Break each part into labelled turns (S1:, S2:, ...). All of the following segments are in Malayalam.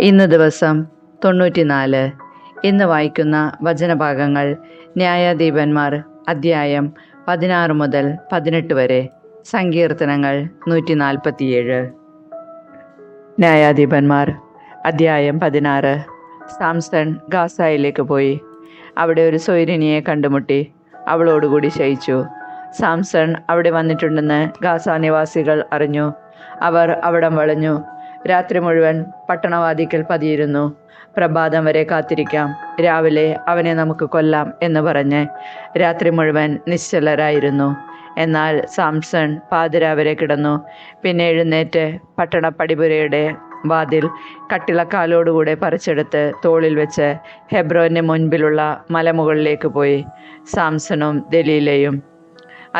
S1: ഇന്ന് ദിവസം 94. ഇന്ന് വായിക്കുന്ന വചനഭാഗങ്ങൾ ന്യായാധിപന്മാർ അദ്ധ്യായം 16 മുതൽ 18 വരെ. സങ്കീർത്തനങ്ങൾ 147. ന്യായാധിപന്മാർ അദ്ധ്യായം 16. സാംസൺ ഗാസയിലേക്ക് പോയി. അവിടെ ഒരു സ്വൈരിണിയെ കണ്ടുമുട്ടി അവളോടുകൂടി ശയിച്ചു. സാംസൺ അവിടെ വന്നിട്ടുണ്ടെന്ന് ഗാസ നിവാസികൾ അറിഞ്ഞു. അവർ അവിടം വളഞ്ഞു. രാത്രി മുഴുവൻ പട്ടണവാതിക്കൽ പതിയിരുന്നു. പ്രഭാതം വരെ കാത്തിരിക്കാം, രാവിലെ അവനെ നമുക്ക് കൊല്ലാം എന്ന് പറഞ്ഞ് രാത്രി മുഴുവൻ നിശ്ചലരായിരുന്നു. എന്നാൽ സാംസൺ പാതിരാവരെ കിടന്നു. പിന്നെ എഴുന്നേറ്റ് പട്ടണ പടിപുരയുടെ വാതിൽ കട്ടിളക്കാലോടുകൂടെ പറിച്ചെടുത്ത് തോളിൽ വെച്ച് ഹെബ്രോന് മുൻപിലുള്ള മലമുകളിലേക്ക് പോയി. സാംസണും ദലീലയും.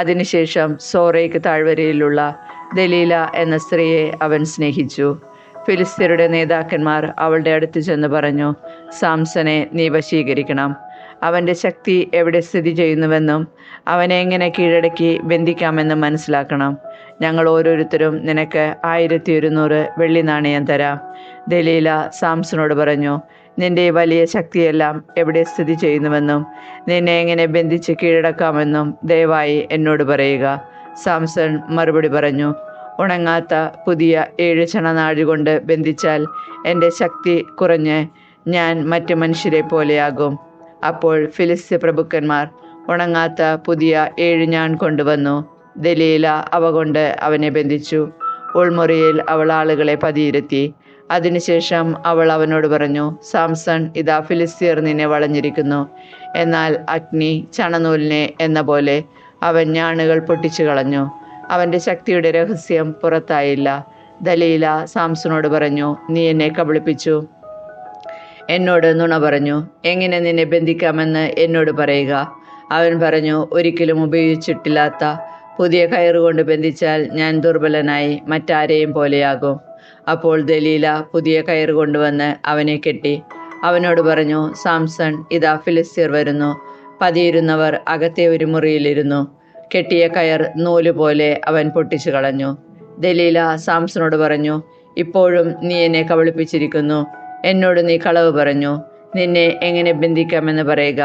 S1: അതിനുശേഷം സോറയ്ക്ക് താഴ്വരയിലുള്ള ദലീല എന്ന സ്ത്രീയെ അവൻ സ്നേഹിച്ചു. ഫിലിസ്ത്യരുടെ നേതാക്കന്മാർ അവളുടെ അടുത്ത് ചെന്ന് പറഞ്ഞു, സാംസനെ നീ വശീകരിക്കണം. അവൻ്റെ ശക്തി എവിടെ സ്ഥിതി ചെയ്യുന്നുവെന്നും അവനെ എങ്ങനെ കീഴടക്കി ബന്ധിക്കാമെന്നും മനസ്സിലാക്കണം. ഞങ്ങൾ ഓരോരുത്തരും നിനക്ക് 1100 വെള്ളി നാണയം തരാം. ദലീല സാംസനോട് പറഞ്ഞു, നിന്റെ വലിയ ശക്തിയെല്ലാം എവിടെ സ്ഥിതി ചെയ്യുന്നുവെന്നും നിന്നെ എങ്ങനെ ബന്ധിച്ച് കീഴടക്കാമെന്നും ദയവായി എന്നോട് പറയുക. സാംസൺ മറുപടി പറഞ്ഞു, ഉണങ്ങാത്ത പുതിയ 7 ചണനാഴി ബന്ധിച്ചാൽ എൻ്റെ ശക്തി കുറഞ്ഞ് ഞാൻ മറ്റ് മനുഷ്യരെ പോലെയാകും. അപ്പോൾ ഫിലിസ്ത്യ പ്രഭുക്കന്മാർ ഉണങ്ങാത്ത പുതിയ 7 ഞാൺ കൊണ്ടുവന്നു. ദലീല അവ കൊണ്ട് അവനെ ബന്ധിച്ചു. ഉൾമുറിയിൽ അവൾ ആളുകളെ പതിയിരുത്തി. അതിനുശേഷം അവൾ അവനോട് പറഞ്ഞു, സാംസൺ, ഇതാ ഫിലിസ്ത്യർ നിന്നെ വളഞ്ഞിരിക്കുന്നു. എന്നാൽ അഗ്നി ചണനൂലിനെ എന്ന പോലെ അവൻ ഞാണുകൾ പൊട്ടിച്ചു കളഞ്ഞു. അവൻ്റെ ശക്തിയുടെ രഹസ്യം പുറത്തായില്ല. ദലീല സാംസനോട് പറഞ്ഞു, നീ എന്നെ കബളിപ്പിച്ചു, എന്നോട് നുണ പറഞ്ഞു. എങ്ങനെ നിന്നെ ബന്ധിക്കാമെന്ന് എന്നോട് പറയുക. അവൻ പറഞ്ഞു, ഒരിക്കലും ഉപയോഗിച്ചിട്ടില്ലാത്ത പുതിയ കയറുകൊണ്ട് ബന്ധിച്ചാൽ ഞാൻ ദുർബലനായി മറ്റാരെയും പോലെയാകും. അപ്പോൾ ദലീല പുതിയ കയറ് കൊണ്ടുവന്ന് അവനെ കെട്ടി. അവനോട് പറഞ്ഞു, സാംസൺ, ഇതാ ഫിലിസ്ത്യർ വരുന്നു. പതിയിരുന്നവർ അകത്തെ ഒരു മുറിയിലിരുന്നു. കെട്ടിയ കയർ നൂല് പോലെ അവൻ പൊട്ടിച്ചു കളഞ്ഞു. ദലീല സാംസനോട് പറഞ്ഞു, ഇപ്പോഴും നീ എന്നെ കബളിപ്പിച്ചിരിക്കുന്നു. എന്നോട് നീ കളവ് പറഞ്ഞു. നിന്നെ എങ്ങനെ ബന്ധിക്കാമെന്ന് പറയുക.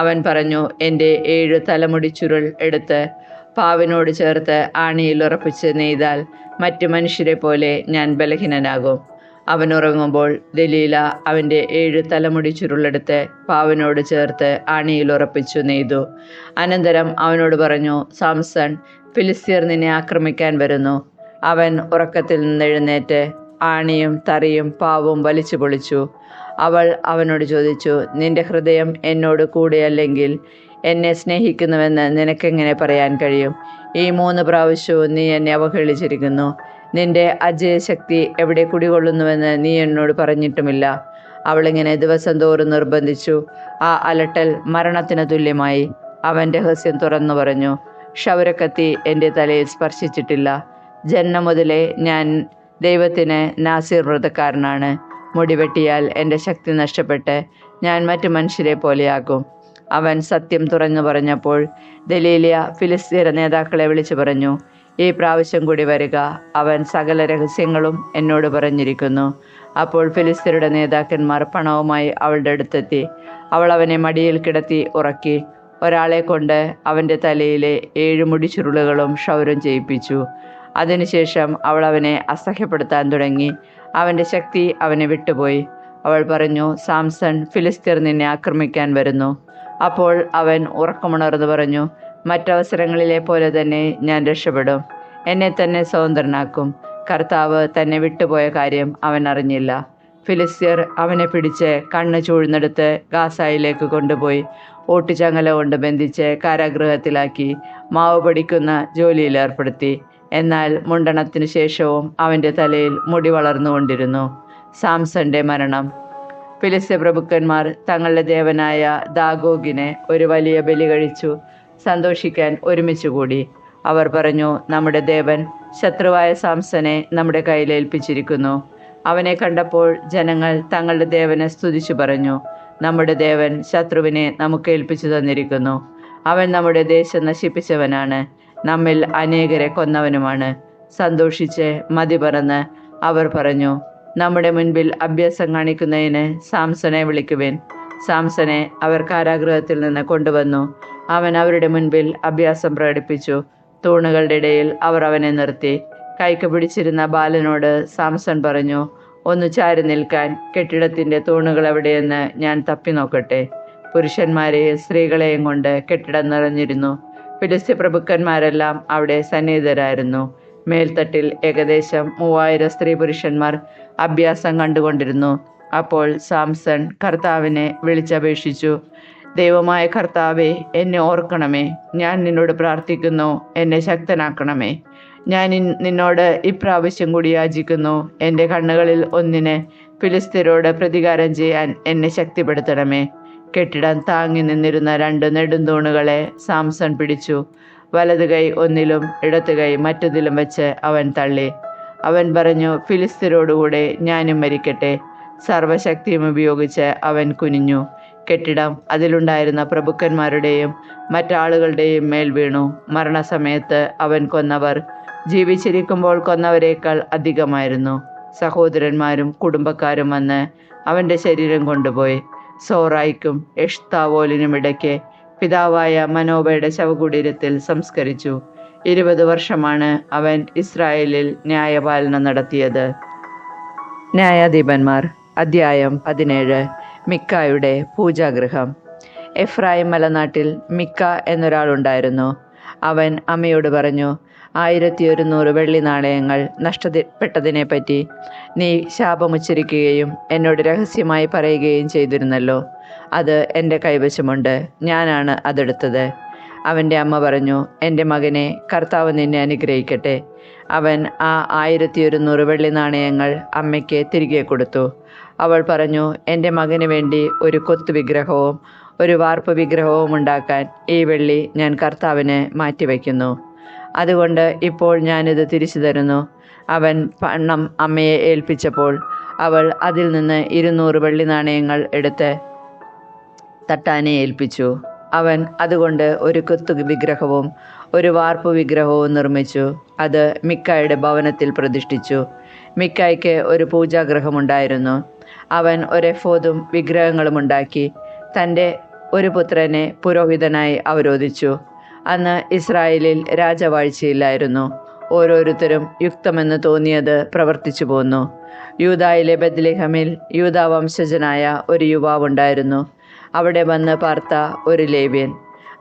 S1: അവൻ പറഞ്ഞു, എൻ്റെ 7 തലമുടി ചുരുൾ എടുത്ത് പാവിനോട് ചേർത്ത് ആണിയിൽ ഉറപ്പിച്ച് നെയ്താൽ മറ്റു മനുഷ്യരെ പോലെ ഞാൻ ബലഹീനനാകും. അവൻ ഉറങ്ങുമ്പോൾ ദലീല അവൻ്റെ 7 തലമുടി ചുരുളെടുത്ത് പാവിനോട് ചേർത്ത് ആണിയിൽ ഉറപ്പിച്ചു നെയ്തു. അനന്തരം അവനോട് പറഞ്ഞു, സാംസൺ, ഫിലിസ്ത്യർ നിന്നെ ആക്രമിക്കാൻ വരുന്നു. അവൻ ഉറക്കത്തിൽ നിന്നെഴുന്നേറ്റ് ആണിയും തറിയും പാവും വലിച്ചു പൊളിച്ചു. അവൾ അവനോട് ചോദിച്ചു, നിന്റെ ഹൃദയം എന്നോട് കൂടെയല്ലെങ്കിൽ എന്നെ സ്നേഹിക്കുന്നുവെന്ന് നിനക്കെങ്ങനെ പറയാൻ കഴിയും? ഈ 3 പ്രാവശ്യവും നീ എന്നെ അവഹേളിച്ചിരിക്കുന്നു. നിന്റെ അജയശക്തി എവിടെ കുടികൊള്ളുന്നുവെന്ന് നീ എന്നോട് പറഞ്ഞിട്ടുമില്ല. അവളിങ്ങനെ ദിവസം തോറും നിർബന്ധിച്ചു. ആ അലട്ടൽ മരണത്തിന് തുല്യമായി. അവൻ രഹസ്യം തുറന്നു പറഞ്ഞു, ക്ഷൗരക്കത്തി എൻ്റെ തലയിൽ സ്പർശിച്ചിട്ടില്ല. ജന്മം മുതലേ ഞാൻ ദൈവത്തിന് നാസീർ വ്രതക്കാരനാണ്. മുടി വെട്ടിയാൽ എൻ്റെ ശക്തി നഷ്ടപ്പെട്ട് ഞാൻ മറ്റു മനുഷ്യരെ പോലെയാകും. അവൻ സത്യം തുറന്നു പറഞ്ഞപ്പോൾ ദലീല ഫിലിസ്തീയ നേതാക്കളെ വിളിച്ചു പറഞ്ഞു, ഈ പ്രാവശ്യം കൂടി വരിക. അവൻ സകല രഹസ്യങ്ങളും എന്നോട് പറഞ്ഞിരിക്കുന്നു. അപ്പോൾ ഫിലിസ്ത്യരുടെ നേതാക്കന്മാർ പണവുമായി അവളുടെ അടുത്തെത്തി. അവൾ അവനെ മടിയിൽ കിടത്തി ഉറക്കി. ഒരാളെ കൊണ്ട് അവൻ്റെ തലയിലെ 7 മുടിച്ചുരുളുകളും ക്ഷൗരം ചെയ്യിപ്പിച്ചു. അതിനുശേഷം അവൾ അവനെ അസഹ്യപ്പെടുത്താൻ തുടങ്ങി. അവൻ്റെ ശക്തി അവനെ വിട്ടുപോയി. അവൾ പറഞ്ഞു, സാംസൺ, ഫിലിസ്ത്യർ നിന്നെ ആക്രമിക്കാൻ വരുന്നു. അപ്പോൾ അവൻ ഉറക്കമുണർന്നു പറഞ്ഞു, മറ്റവസരങ്ങളിലെ പോലെ തന്നെ ഞാൻ രക്ഷപ്പെടും. എന്നെ തന്നെ സ്വതന്ത്രനാക്കും. കർത്താവ് തന്നെ വിട്ടുപോയ കാര്യം അവൻ അറിഞ്ഞില്ല. ഫിലിസ്ത്യർ അവനെ പിടിച്ച് കണ്ണ് ചൂഴ്ന്നെടുത്ത് ഗാസയിലേക്ക് കൊണ്ടുപോയി ഓട്ടുചങ്ങല കൊണ്ട് ബന്ധിച്ച് കാരാഗൃഹത്തിലാക്കി മാവ് പൊടിക്കുന്ന ജോലിയിൽ ഏർപ്പെടുത്തി. എന്നാൽ മുണ്ടണത്തിനു ശേഷവും അവൻ്റെ തലയിൽ മുടി വളർന്നുകൊണ്ടിരുന്നു. സാംസന്റെ മരണം. ഫിലിസ്ത്യ പ്രഭുക്കന്മാർ തങ്ങളുടെ ദേവനായ ദാഗോഗിനെ ഒരു വലിയ ബലി കഴിച്ചു സന്തോഷിക്കാൻ ഒരുമിച്ചുകൂടി. അവർ പറഞ്ഞു, നമ്മുടെ ദേവൻ ശത്രുവായ സാംസനെ നമ്മുടെ കയ്യിലേൽപ്പിച്ചിരിക്കുന്നു. അവനെ കണ്ടപ്പോൾ ജനങ്ങൾ തങ്ങളുടെ ദേവനെ സ്തുതിച്ചു പറഞ്ഞു, നമ്മുടെ ദേവൻ ശത്രുവിനെ നമുക്ക് ഏൽപ്പിച്ചു തന്നിരിക്കുന്നു. അവൻ നമ്മുടെ ദേശം നശിപ്പിച്ചവനാണ്, നമ്മിൽ അനേകരെ കൊന്നവനുമാണ്. സന്തോഷിച്ച് മതി പറന്ന് അവർ പറഞ്ഞു, നമ്മുടെ മുൻപിൽ അഭ്യാസം കാണിക്കുന്നതിന് സാംസനെ വിളിക്കുവിൻ. സാംസനെ അവർ കാരാഗൃഹത്തിൽ നിന്ന് കൊണ്ടുവന്നു. അവൻ അവരുടെ മുൻപിൽ അഭ്യാസം പ്രകടിപ്പിച്ചു. തൂണുകളുടെ ഇടയിൽ അവർ അവനെ നിർത്തി. കൈക്ക് പിടിച്ചിരുന്ന ബാലനോട് സാംസൺ പറഞ്ഞു, ഒന്ന് ചാരി നിൽക്കാൻ. കെട്ടിടത്തിൻ്റെ തൂണുകൾ എവിടെയെന്ന് ഞാൻ തപ്പി നോക്കട്ടെ. പുരുഷന്മാരെയും സ്ത്രീകളെയും കൊണ്ട് കെട്ടിടം നിറഞ്ഞിരുന്നു. ഫിലിസ്ത്യ പ്രഭുക്കന്മാരെല്ലാം അവിടെ സന്നിഹിതരായിരുന്നു. മേൽത്തട്ടിൽ ഏകദേശം 3000 സ്ത്രീ പുരുഷന്മാർ അഭ്യാസം കണ്ടുകൊണ്ടിരുന്നു. അപ്പോൾ സാംസൺ കർത്താവിനെ വിളിച്ചപേക്ഷിച്ചു, ദൈവമായ കർത്താവേ, എന്നെ ഓർക്കണമേ. ഞാൻ നിന്നോട് പ്രാർത്ഥിക്കുന്നു, എന്നെ ശക്തനാക്കണമേ. ഞാൻ നിന്നോട് ഇപ്രാവശ്യം കൂടി യാചിക്കുന്നു, എൻ്റെ കണ്ണുകളിൽ ഒന്നിന് ഫിലിസ്ത്യരോട് പ്രതികാരം ചെയ്യാൻ എന്നെ ശക്തിപ്പെടുത്തണമേ. കെട്ടിടം താങ്ങി നിന്നിരുന്ന 2 നെടുന്തൂണുകളെ സാംസൺ പിടിച്ചു. വലതു കൈ ഒന്നിലും ഇടത്തു കൈ മറ്റതിലും വെച്ച് അവൻ തള്ളി. അവൻ പറഞ്ഞു, ഫിലിസ്ത്യരോടുകൂടെ ഞാനും മരിക്കട്ടെ. സർവശക്തിയും ഉപയോഗിച്ച് അവൻ കുനിഞ്ഞു. കെട്ടിടം അതിലുണ്ടായിരുന്ന പ്രഭുക്കന്മാരുടെയും മറ്റാളുകളുടെയും മേൽ വീണു. മരണസമയത്ത് അവൻ കൊന്നവർ ജീവിച്ചിരിക്കുമ്പോൾ കൊന്നവരേക്കാൾ അധികമായിരുന്നു. സഹോദരന്മാരും കുടുംബക്കാരും വന്ന് അവൻ്റെ ശരീരം കൊണ്ടുപോയി സോറായിക്കും എഷ്താവോലിനും ഇടയ്ക്ക് പിതാവായ മനോബയുടെ ശവകുടീരത്തിൽ സംസ്കരിച്ചു. 20 വർഷമാണ് അവൻ ഇസ്രായേലിൽ ന്യായപാലനം നടത്തിയത്. ന്യായാധിപന്മാർ അധ്യായം 17. മിക്കായുടെ പൂജാഗൃഹം. എഫ്രായിം മലനാട്ടിൽ മിക്ക എന്നൊരാളുണ്ടായിരുന്നു. അവൻ അമ്മയോട് പറഞ്ഞു, 1100 വെള്ളി നാണയങ്ങൾ നഷ്ടപ്പെട്ടതിനെപ്പറ്റി നീ ശാപമുച്ചരിക്കുകയും എന്നോട് രഹസ്യമായി പറയുകയും ചെയ്തിരുന്നല്ലോ. അത് എൻ്റെ കൈവശമുണ്ട്. ഞാനാണ് അതെടുത്തത്. അവൻ്റെ അമ്മ പറഞ്ഞു, എൻ്റെ മകനെ, കർത്താവ് നിന്നെ അനുഗ്രഹിക്കട്ടെ. അവൻ ആ 1100 വെള്ളി നാണയങ്ങൾ അമ്മയ്ക്ക് തിരികെ കൊടുത്തു. അവൾ പറഞ്ഞു, എൻ്റെ മകന് വേണ്ടി ഒരു കൊത്തു വിഗ്രഹവും ഒരു വാർപ്പ് വിഗ്രഹവും ഉണ്ടാക്കാൻ ഈ വെള്ളി ഞാൻ കർത്താവിന് മാറ്റിവെക്കുന്നു. അതുകൊണ്ട് ഇപ്പോൾ ഞാനിത് തിരിച്ചു തരുന്നു. അവൻ പണം അമ്മയെ ഏൽപ്പിച്ചപ്പോൾ അവൾ അതിൽ നിന്ന് 200 വെള്ളി നാണയങ്ങൾ എടുത്ത് തട്ടാനെ ഏൽപ്പിച്ചു. അവൻ അതുകൊണ്ട് ഒരു കൊത്തു വിഗ്രഹവും ഒരു വാർപ്പ് വിഗ്രഹവും നിർമ്മിച്ചു. അത് മിക്കായുടെ ഭവനത്തിൽ പ്രതിഷ്ഠിച്ചു. മിക്കായ്ക്ക് ഒരു പൂജാഗൃഹമുണ്ടായിരുന്നു. അവൻ ഒരു എഫോദും വിഗ്രഹങ്ങളും ഉണ്ടാക്കി തൻ്റെ ഒരു പുത്രനെ പുരോഹിതനായി അവരോധിച്ചു. അന്ന് ഇസ്രായേലിൽ രാജവാഴ്ചയില്ലായിരുന്നു. ഓരോരുത്തരും യുക്തമെന്ന് തോന്നിയത് പ്രവർത്തിച്ചു പോന്നു. യൂദായിലെ ബത്ലഹേമിൽ യൂദാ വംശജനായ ഒരു യുവാവുണ്ടായിരുന്നു. അവിടെ വന്ന് പാർത്ത ഒരു ലേവ്യൻ.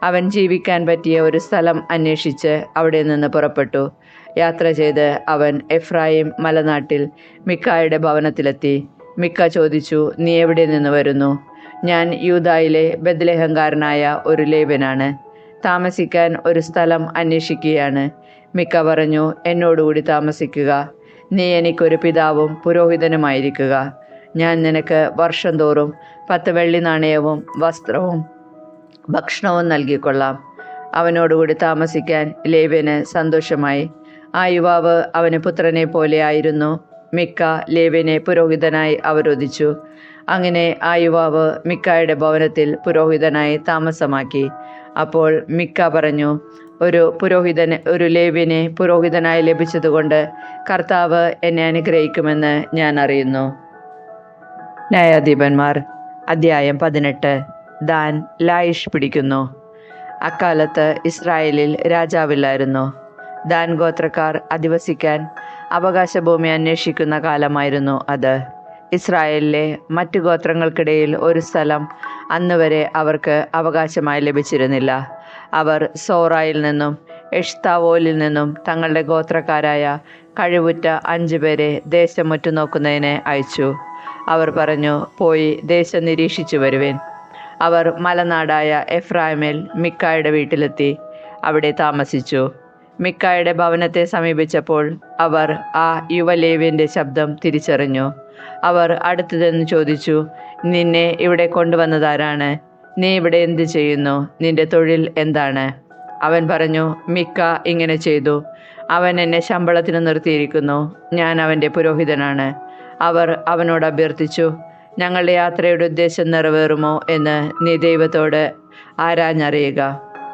S1: അവൻ ജീവിക്കാൻ പറ്റിയ ഒരു സ്ഥലം അന്വേഷിച്ച് അവിടെ നിന്ന് പുറപ്പെട്ടു. യാത്ര ചെയ്ത് അവൻ എഫ്രായിം മലനാട്ടിൽ മിക്കായുടെ ഭവനത്തിലെത്തി. മിക്ക ചോദിച്ചു, നീ എവിടെ നിന്ന് വരുന്നു? ഞാൻ യൂദായിലെ ബത്ലഹേംകാരനായ ഒരു ലേവ്യനാണ്. താമസിക്കാൻ ഒരു സ്ഥലം അന്വേഷിക്കുകയാണ്. മിക്ക പറഞ്ഞു, എന്നോടുകൂടി താമസിക്കുക. നീ എനിക്കൊരു പിതാവും പുരോഹിതനുമായിരിക്കുക. ഞാൻ നിനക്ക് വർഷം തോറും 10 വെള്ളി നാണയവും വസ്ത്രവും ഭക്ഷണവും നൽകിക്കൊള്ളാം. അവനോടുകൂടി താമസിക്കാൻ ലേവ്യന് സന്തോഷമായി. ആ യുവാവ് അവന് പുത്രനെ പോലെ ആയിരുന്നു. മിക്ക ലേവ്യനെ പുരോഹിതനായി അവരോധിച്ചു. അങ്ങനെ ആ യുവാവ് മിക്കായുടെ ഭവനത്തിൽ പുരോഹിതനായി താമസമാക്കി. അപ്പോൾ മിക്ക പറഞ്ഞു, ഒരു ലേവ്യനെ പുരോഹിതനായി ലഭിച്ചതുകൊണ്ട് കർത്താവ് എന്നെ അനുഗ്രഹിക്കുമെന്ന് ഞാൻ അറിയുന്നു. ന്യായാധിപന്മാർ അധ്യായം 18. ദാൻ ലായിഷ് പിടിക്കുന്നു. അക്കാലത്ത് ഇസ്രായേലിൽ രാജാവില്ലായിരുന്നു. ദാൻ ഗോത്രക്കാർ അധിവസിക്കാൻ അവകാശഭൂമി അന്വേഷിക്കുന്ന കാലമായിരുന്നു അത്. ഇസ്രായേലിലെ മറ്റു ഗോത്രങ്ങൾക്കിടയിൽ ഒരു സ്ഥലം അന്നുവരെ അവർക്ക് അവകാശമായി ലഭിച്ചിരുന്നില്ല. അവർ സോറായിൽ നിന്നും എഷ്താവോലിൽ നിന്നും തങ്ങളുടെ ഗോത്രക്കാരായ കഴിവുറ്റ 5 പേരെ ദേശം ഉറ്റുനോക്കുന്നതിന് അയച്ചു. അവർ പറഞ്ഞു, പോയി ദേശം നിരീക്ഷിച്ചു വരുവേൻ. അവർ മലനാടായ എഫ്രായിമിൽ മിക്കായുടെ വീട്ടിലെത്തി അവിടെ താമസിച്ചു. മിക്കായുടെ ഭവനത്തെ സമീപിച്ചപ്പോൾ അവർ ആ യുവലേവ്യൻ്റെ ശബ്ദം തിരിച്ചറിഞ്ഞു. അവർ അടുത്തുനിന്ന് ചോദിച്ചു, നിന്നെ ഇവിടെ കൊണ്ടുവന്നതാരാണ്? നീ ഇവിടെ എന്ത് ചെയ്യുന്നു? നിന്റെ തൊഴിൽ എന്താണ്? അവൻ പറഞ്ഞു, മിക്ക ഇങ്ങനെ ചെയ്തു. അവൻ എന്നെ ശമ്പളത്തിന് നിർത്തിയിരിക്കുന്നു. ഞാൻ അവൻ്റെ പുരോഹിതനാണ്. അവർ അവനോട് അഭ്യർത്ഥിച്ചു, ഞങ്ങളുടെ യാത്രയുടെ ഉദ്ദേശം നിറവേറുമോ എന്ന് നീ ദൈവത്തോട് ആരാഞ്ഞറിയുക.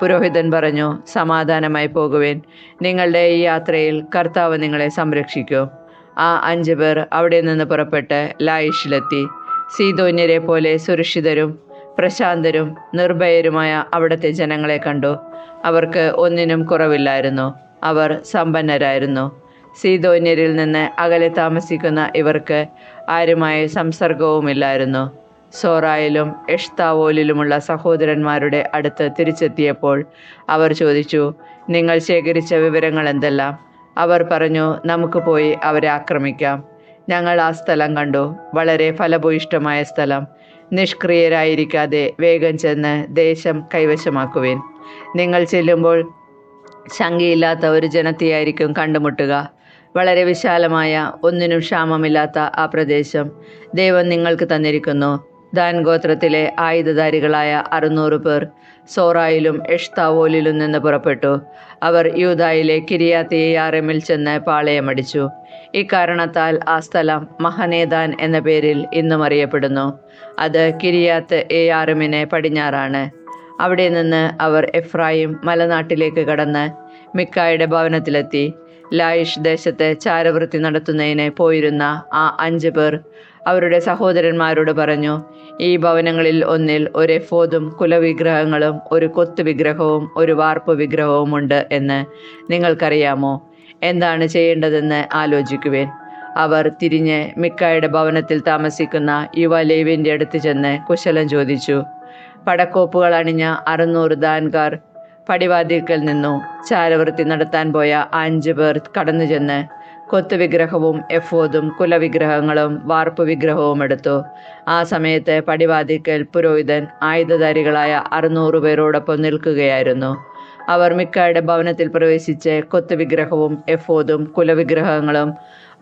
S1: പുരോഹിതൻ പറഞ്ഞു, സമാധാനമായി പോകുവേൻ. നിങ്ങളുടെ ഈ യാത്രയിൽ കർത്താവ് നിങ്ങളെ സംരക്ഷിക്കും. ആ 5 പേർ അവിടെ നിന്ന് പുറപ്പെട്ട് ലായിഷിലെത്തി. സീദോന്യരെ പോലെ സുരക്ഷിതരും പ്രശാന്തരും നിർഭയരുമായ അവിടുത്തെ ജനങ്ങളെ കണ്ടു. അവർക്ക് ഒന്നിനും കുറവില്ലായിരുന്നു. അവർ സമ്പന്നരായിരുന്നു. സീദോന്യരിൽ നിന്ന് അകലെ താമസിക്കുന്ന ഇവർക്ക് ആരുമായ സംസർഗവുമില്ലായിരുന്നു. സോറായിലും എഷ്താവോലിലുമുള്ള സഹോദരന്മാരുടെ അടുത്ത് തിരിച്ചെത്തിയപ്പോൾ അവർ ചോദിച്ചു, നിങ്ങൾ ശേഖരിച്ച വിവരങ്ങൾ എന്തെല്ലാം? അവർ പറഞ്ഞു, നമുക്ക് പോയി അവരെ ആക്രമിക്കാം. ഞങ്ങൾ ആ സ്ഥലം കണ്ടു. വളരെ ഫലഭൂയിഷ്ടമായ സ്ഥലം. നിഷ്ക്രിയരായിരിക്കാതെ വേഗം ചെന്ന് ദേശം കൈവശമാക്കുവിൻ. നിങ്ങൾ ചെല്ലുമ്പോൾ ശങ്കയില്ലാത്ത ഒരു ജനത്തെയായിരിക്കും കണ്ടുമുട്ടുക. വളരെ വിശാലമായ, ഒന്നിനും ക്ഷാമമില്ലാത്ത ആ പ്രദേശം ദൈവം നിങ്ങൾക്ക് തന്നിരിക്കുന്നു. ദാൻ ഗോത്രത്തിലെ ആയുധധാരികളായ 600 പേർ സോറായിലും എഷ്താവോലിലും നിന്ന് പുറപ്പെട്ടു. അവർ യൂദായിലെ കിരിയാത്ത്-യെയാരീമിൽ ചെന്ന് പാളയമടിച്ചു. ഇക്കാരണത്താൽ ആ സ്ഥലം മഹനേദാൻ എന്ന പേരിൽ ഇന്നും അറിയപ്പെടുന്നു. അത് കിരിയാത്ത്-യെയാരീമിന് പടിഞ്ഞാറാണ്. അവിടെ നിന്ന് അവർ എഫ്രായിം മലനാട്ടിലേക്ക് കടന്ന് മിക്കായുടെ ഭവനത്തിലെത്തി. ലായിഷ് ദേശത്ത് ചാരവൃത്തി നടത്തുന്നതിന് പോയിരുന്ന ആ 5 പേർ അവരുടെ സഹോദരന്മാരോട് പറഞ്ഞു, ഈ ഭവനങ്ങളിൽ ഒന്നിൽ ഒരു എഫോദും കുലവിഗ്രഹങ്ങളും ഒരു കൊത്തു വിഗ്രഹവും ഒരു വാർപ്പ് വിഗ്രഹവും ഉണ്ട് എന്ന് നിങ്ങൾക്കറിയാമോ? എന്താണ് ചെയ്യേണ്ടതെന്ന് ആലോചിക്കുവേൻ. അവർ തിരിഞ്ഞ് മിക്കായുടെ ഭവനത്തിൽ താമസിക്കുന്ന യുവ ലേവ്യൻ്റെ അടുത്ത് ചെന്ന് കുശലം ചോദിച്ചു. പടക്കോപ്പുകൾ അണിഞ്ഞ 600 ദാൻകാർ പടിവാതിൽക്കൽ നിന്നു. ചാരവൃത്തി നടത്താൻ പോയ 5 പേർ കടന്നു ചെന്ന് കൊത്തുവിഗ്രഹവും എഫോദും കുലവിഗ്രഹങ്ങളും വാർപ്പ് വിഗ്രഹവും എടുത്തു. ആ സമയത്ത് പടിവാതിൽക്കൽ പുരോഹിതൻ ആയുധധാരികളായ 600 പേരോടൊപ്പം നിൽക്കുകയായിരുന്നു. അവർ മിക്കായുടെ ഭവനത്തിൽ പ്രവേശിച്ച് കൊത്തുവിഗ്രഹവും എഫോദും കുലവിഗ്രഹങ്ങളും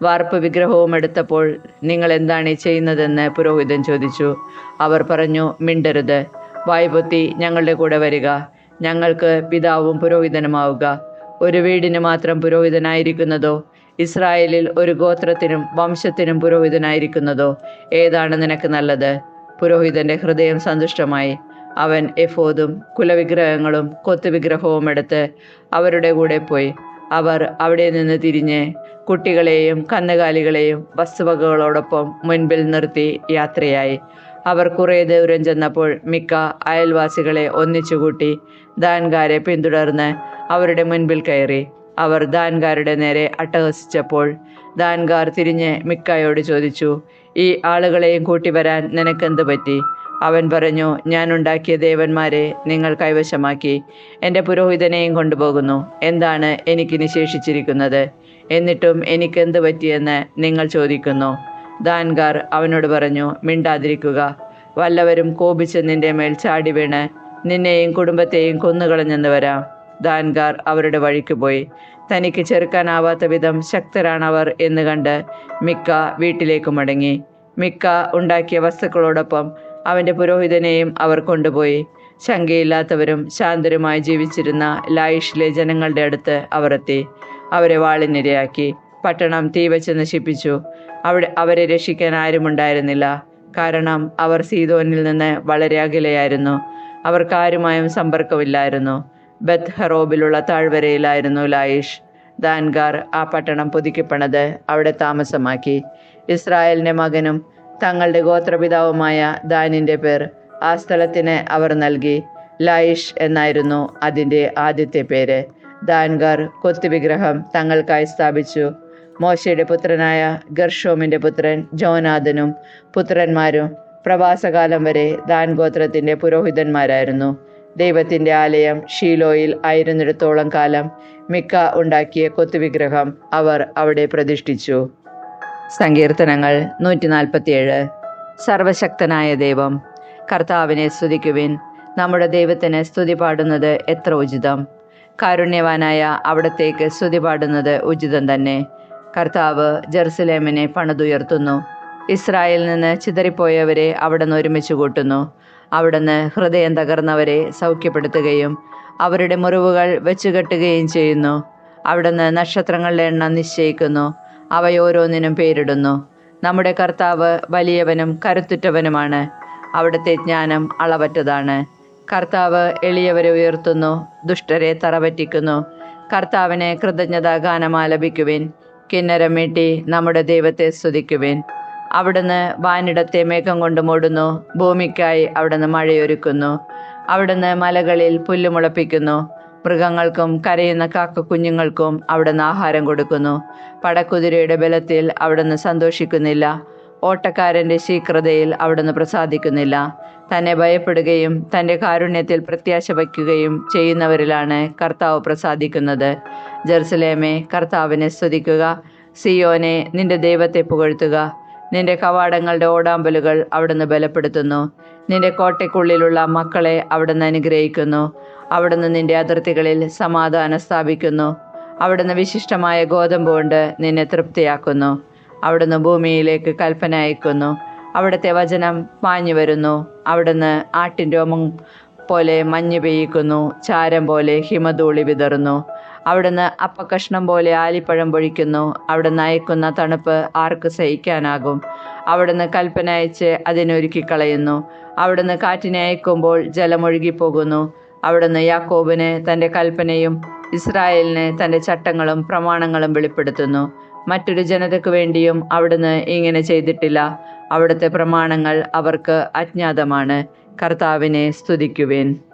S1: വാർപ്പ് വിഗ്രഹവും എടുത്തപ്പോൾ, നിങ്ങൾ എന്താണ് ഈ ചെയ്യുന്നതെന്ന് പുരോഹിതൻ ചോദിച്ചു. അവർ പറഞ്ഞു, മിണ്ടരുത്, വായ്പൊത്തി ഞങ്ങളുടെ കൂടെ വരിക. ഞങ്ങൾക്ക് പിതാവും പുരോഹിതനുമാവുക. ഒരു വീടിന് മാത്രം പുരോഹിതനായിരിക്കുന്നതോ ഇസ്രായേലിൽ ഒരു ഗോത്രത്തിനും വംശത്തിനും പുരോഹിതനായിരിക്കുന്നതോ ഏതാണ് നിനക്ക് നല്ലത്? പുരോഹിതന്റെ ഹൃദയം സന്തുഷ്ടമായി. അവൻ എഫോദും കുലവിഗ്രഹങ്ങളും കൊത്തുവിഗ്രഹവും എടുത്ത് അവരുടെ കൂടെ പോയി. അവർ അവിടെ നിന്ന് തിരിഞ്ഞ് കുട്ടികളെയും കന്നുകാലികളെയും വസ്തുവകകളോടൊപ്പം മുൻപിൽ നിർത്തി യാത്രയായി. അവർ കുറേ ദൂരം ചെന്നപ്പോൾ മിക്ക അയൽവാസികളെ ഒന്നിച്ചുകൂട്ടി ദാൻകാരെ പിന്തുടർന്ന് അവരുടെ മുൻപിൽ കയറി. അവർ ദാൻകാരുടെ നേരെ അട്ടഹസിച്ചപ്പോൾ ദാൻകാർ തിരിഞ്ഞ് മിക്കായോട് ചോദിച്ചു, ഈ ആളുകളെയും കൂട്ടി വരാൻ നിനക്കെന്ത് പറ്റി? അവൻ പറഞ്ഞു, ഞാൻ ഉണ്ടാക്കിയ ദേവന്മാരെ നിങ്ങൾ കൈവശമാക്കി എൻ്റെ പുരോഹിതനെയും കൊണ്ടുപോകുന്നു. എന്താണ് എനിക്കിനി ശേഷിച്ചിരിക്കുന്നത്? എന്നിട്ടും എനിക്കെന്ത് പറ്റിയെന്ന് നിങ്ങൾ ചോദിക്കുന്നു. ദാൻകാർ അവനോട് പറഞ്ഞു, മിണ്ടാതിരിക്കുക. വല്ലവരും കോപിച്ച് നിന്റെ മേൽ ചാടി വീണ് നിന്നെയും കുടുംബത്തെയും കൊന്നുകളഞ്ഞെന്ന് വരാം. ദാൻകാർ അവരുടെ വഴിക്ക് പോയി. തനിക്ക് ചെറുക്കാനാവാത്ത വിധം ശക്തരാണവർ എന്ന് കണ്ട് മിക്ക വീട്ടിലേക്ക് മടങ്ങി. മിക്ക ഉണ്ടാക്കിയ വസ്തുക്കളോടൊപ്പം അവൻ്റെ പുരോഹിതനെയും അവർ കൊണ്ടുപോയി. ശങ്കയില്ലാത്തവരും ശാന്തരുമായി ജീവിച്ചിരുന്ന ലായിഷിലെ ജനങ്ങളുടെ അടുത്ത് അവർ എത്തി. അവരെ വാളിനിരയാക്കി പട്ടണം തീവച്ച് നശിപ്പിച്ചു. അവരെ രക്ഷിക്കാൻ ആരുമുണ്ടായിരുന്നില്ല. കാരണം അവർ സീദോനിൽ നിന്ന് വളരെ അകലെയായിരുന്നു. അവർക്കാരുമായും സമ്പർക്കമില്ലായിരുന്നു. ബത്ത് ഹെറോബിലുള്ള താഴ്വരയിലായിരുന്നു ലായിഷ്. ദാൻകാർ ആ പട്ടണം പുതുക്കിപ്പണത് അവിടെ താമസമാക്കി. ഇസ്രായേലിൻ്റെ മകനും തങ്ങളുടെ ഗോത്രപിതാവുമായ ദാനിൻ്റെ പേർ ആ സ്ഥലത്തിന് അവർ നൽകി. ലായിഷ് എന്നായിരുന്നു അതിൻ്റെ ആദ്യത്തെ പേര്. ദാൻകാർ കൊത്തുവിഗ്രഹം തങ്ങൾക്കായി സ്ഥാപിച്ചു. മോശയുടെ പുത്രനായ ഗർഷോമിൻ്റെ പുത്രൻ ജോനാഥനും പുത്രന്മാരും പ്രവാസകാലം വരെ ദാൻ ഗോത്രത്തിൻ്റെ പുരോഹിതന്മാരായിരുന്നു. ദൈവത്തിൻ്റെ ആലയം ഷീലോയിൽ ആയിരുന്നിടത്തോളം കാലം മിക്ക ഉണ്ടാക്കിയ കൊത്തുവിഗ്രഹം അവർ അവിടെ പ്രതിഷ്ഠിച്ചു. സങ്കീർത്തനങ്ങൾ 147. സർവശക്തനായ ദൈവം. കർത്താവിനെ സ്തുതിക്കുവിൻ. നമ്മുടെ ദൈവത്തിന് സ്തുതി പാടുന്നത് എത്ര ഉചിതം. കാരുണ്യവാനായ അവിടത്തേക്ക് സ്തുതി പാടുന്നത് ഉചിതം തന്നെ. കർത്താവ് ജെറുസലേമിനെ പണിതുയർത്തുന്നു. ഇസ്രായേലിൽ നിന്ന് ചിതറിപ്പോയവരെ അവിടുന്ന് ഒരുമിച്ച് കൂട്ടുന്നു. അവിടുന്ന് ഹൃദയം തകർന്നവരെ സൗഖ്യപ്പെടുത്തുകയും അവരുടെ മുറിവുകൾ വെച്ചുകെട്ടുകയും ചെയ്യുന്നു. അവിടുന്ന് നക്ഷത്രങ്ങളുടെ എണ്ണം നിശ്ചയിക്കുന്നു. അവയോരോന്നിനും പേരിടുന്നു. നമ്മുടെ കർത്താവ് വലിയവനും കരുത്തുറ്റവനുമാണ്. അവിടുത്തെ ജ്ഞാനം അളവറ്റതാണ്. കർത്താവ് എളിയവരെ ഉയർത്തുന്നു, ദുഷ്ടരെ തറപറ്റിക്കുന്നു. കർത്താവിന് കൃതജ്ഞതാ ഗാനം ആലപിക്കുവിൻ. കിന്നരം മീട്ടി നമ്മുടെ ദൈവത്തെ സ്തുതിക്കുവിൻ. അവിടുന്ന് വാനിടത്തെ മേഘം കൊണ്ട് മൂടുന്നു, ഭൂമിക്കായി അവിടുന്ന് മഴയൊരുക്കുന്നു. അവിടുന്ന് മലകളിൽ പുല്ല് മുളപ്പിക്കുന്നു, മൃഗങ്ങൾക്കും കരയുന്ന കാക്കക്കുഞ്ഞുങ്ങൾക്കും അവിടുന്ന് ആഹാരം കൊടുക്കുന്നു. പടക്കുതിരയുടെ ബലത്തിൽ അവിടുന്ന് സന്തോഷിക്കുന്നില്ല, ഓട്ടക്കാരൻ്റെ ശീഘ്രതയിൽ അവിടുന്ന് പ്രസാദിക്കുന്നില്ല. തന്നെ ഭയപ്പെടുകയും തൻ്റെ കാരുണ്യത്തിൽ പ്രത്യാശ വയ്ക്കുകയും ചെയ്യുന്നവരിലാണ് കർത്താവ് പ്രസാദിക്കുന്നത്. ജെറുസലേമേ, കർത്താവിനെ സ്തുതിക്കുക. സിയോനെ, നിന്റെ ദൈവത്തെ പുകഴ്ത്തുക. നിന്റെ കവാടങ്ങളുടെ ഓടാമ്പലുകൾ അവിടുന്ന് ബലപ്പെടുത്തുന്നു. നിന്റെ കോട്ടയ്ക്കുള്ളിലുള്ള മക്കളെ അവിടുന്ന് അനുഗ്രഹിക്കുന്നു. അവിടുന്ന് നിന്റെ അതിർത്തികളിൽ സമാധാനം സ്ഥാപിക്കുന്നു. അവിടുന്ന് വിശിഷ്ടമായ ഗോതമ്പ് കൊണ്ട് നിന്നെ തൃപ്തിയാക്കുന്നു. അവിടുന്ന് ഭൂമിയിലേക്ക് കൽപ്പന അയക്കുന്നു, അവിടുത്തെ വചനം പാഞ്ഞു വരുന്നു. അവിടുന്ന് ആട്ടിൻ രോമം പോലെ മഞ്ഞ് പെയ്യിക്കുന്നു, ചാരം പോലെ ഹിമധൂളി വിതറുന്നു. അവിടുന്ന് അപ്പക്കഷ്ണം പോലെ ആലിപ്പഴം പൊഴിക്കുന്നു. അവിടുന്ന് അയക്കുന്ന തണുപ്പ് ആർക്ക് സഹിക്കാനാകും? അവിടുന്ന് കൽപ്പന അയച്ച് അതിനൊരുക്കിക്കളയുന്നു. അവിടുന്ന് കാറ്റിനെ അയക്കുമ്പോൾ ജലമൊഴുകിപ്പോകുന്നു. അവിടുന്ന് യാക്കോബിന് തൻ്റെ കൽപ്പനയും ഇസ്രായേലിന് തൻ്റെ ചട്ടങ്ങളും പ്രമാണങ്ങളും വെളിപ്പെടുത്തുന്നു. മറ്റൊരു ജനതയ്ക്ക് വേണ്ടിയും അവിടുന്ന് ഇങ്ങനെ ചെയ്തിട്ടില്ല. അവിടുത്തെ പ്രമാണങ്ങൾ അവർക്ക് അജ്ഞാതമാണ്. കർത്താവിനെ സ്തുതിക്കുവിൻ.